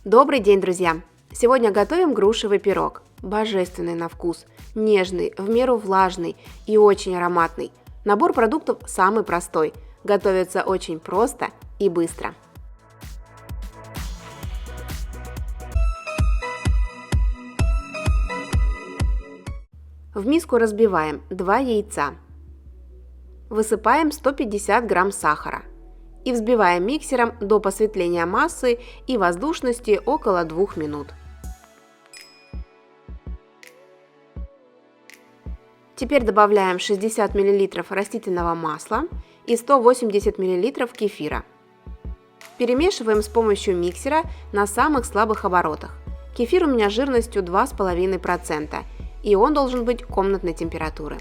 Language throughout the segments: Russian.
Добрый день, друзья! Сегодня готовим грушевый пирог. Божественный на вкус, нежный, в меру влажный и очень ароматный. Набор продуктов самый простой. Готовится очень просто и быстро. В миску разбиваем 2 яйца. Высыпаем 150 грамм сахара. И взбиваем миксером до посветления массы и воздушности около 2 минут. Теперь добавляем 60 мл растительного масла и 180 мл кефира. Перемешиваем с помощью миксера на самых слабых оборотах. Кефир у меня жирностью 2,5%, и он должен быть комнатной температуры.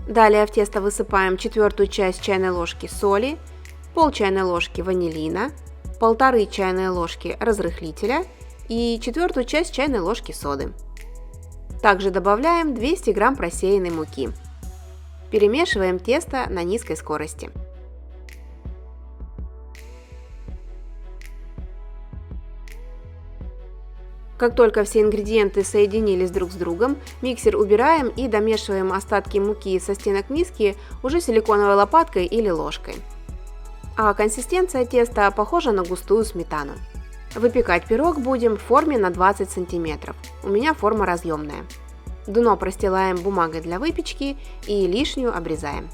Далее в тесто высыпаем 1/4 часть чайной ложки соли, пол чайной ложки ванилина, 1,5 чайной ложки разрыхлителя и 1/4 часть чайной ложки соды. Также добавляем 200 грамм просеянной муки. Перемешиваем тесто на низкой скорости. Как только все ингредиенты соединились друг с другом, миксер убираем и домешиваем остатки муки со стенок миски уже силиконовой лопаткой или ложкой. А консистенция теста похожа на густую сметану. Выпекать пирог будем в форме на 20 см. У меня форма разъемная. Дно простилаем бумагой для выпечки и лишнюю обрезаем.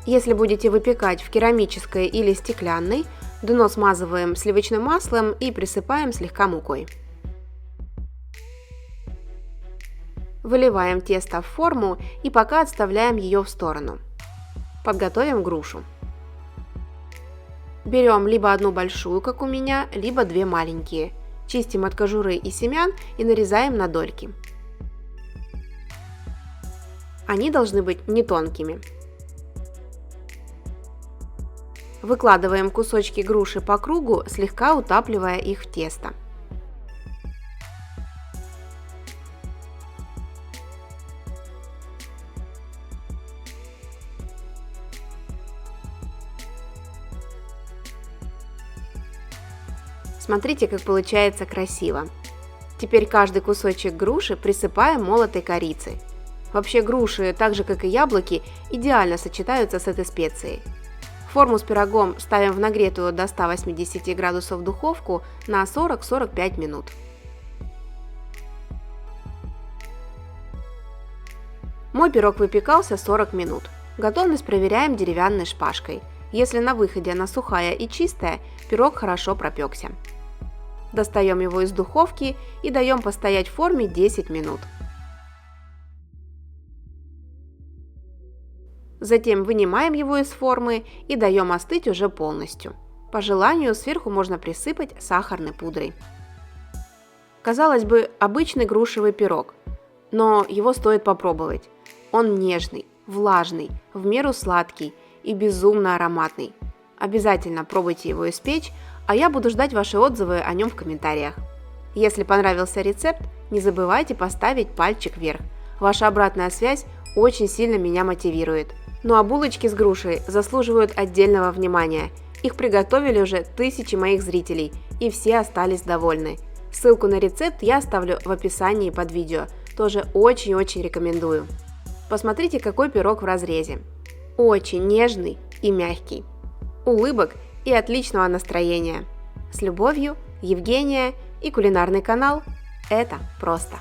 Если будете выпекать в керамической или стеклянной, дно смазываем сливочным маслом и присыпаем слегка мукой. Выливаем тесто в форму и пока отставляем ее в сторону. Подготовим грушу. Берем либо одну большую, как у меня, либо 2 маленькие. Чистим от кожуры и семян и нарезаем на дольки. Они должны быть не тонкими. Выкладываем кусочки груши по кругу, слегка утапливая их в тесто. Смотрите, как получается красиво. Теперь каждый кусочек груши присыпаем молотой корицей. Вообще груши, так же как и яблоки, идеально сочетаются с этой специей. Форму с пирогом ставим в нагретую до 180 градусов духовку на 40-45 минут. Мой пирог выпекался 40 минут. Готовность проверяем деревянной шпажкой. Если на выходе она сухая и чистая, пирог хорошо пропекся. Достаем его из духовки и даем постоять в форме 10 минут. Затем вынимаем его из формы и даем остыть уже полностью. По желанию сверху можно присыпать сахарной пудрой. Казалось бы, обычный грушевый пирог, но его стоит попробовать. Он нежный, влажный, в меру сладкий и безумно ароматный. Обязательно пробуйте его испечь, а я буду ждать ваши отзывы о нем в комментариях. Если понравился рецепт, не забывайте поставить пальчик вверх. Ваша обратная связь очень сильно меня мотивирует. Ну а булочки с грушей заслуживают отдельного внимания. Их приготовили уже тысячи моих зрителей, и все остались довольны. Ссылку на рецепт я оставлю в описании под видео. Тоже очень-очень рекомендую. Посмотрите, какой пирог в разрезе. Очень нежный и мягкий. Улыбок и отличного настроения. С любовью, Евгения и кулинарный канал «Это просто».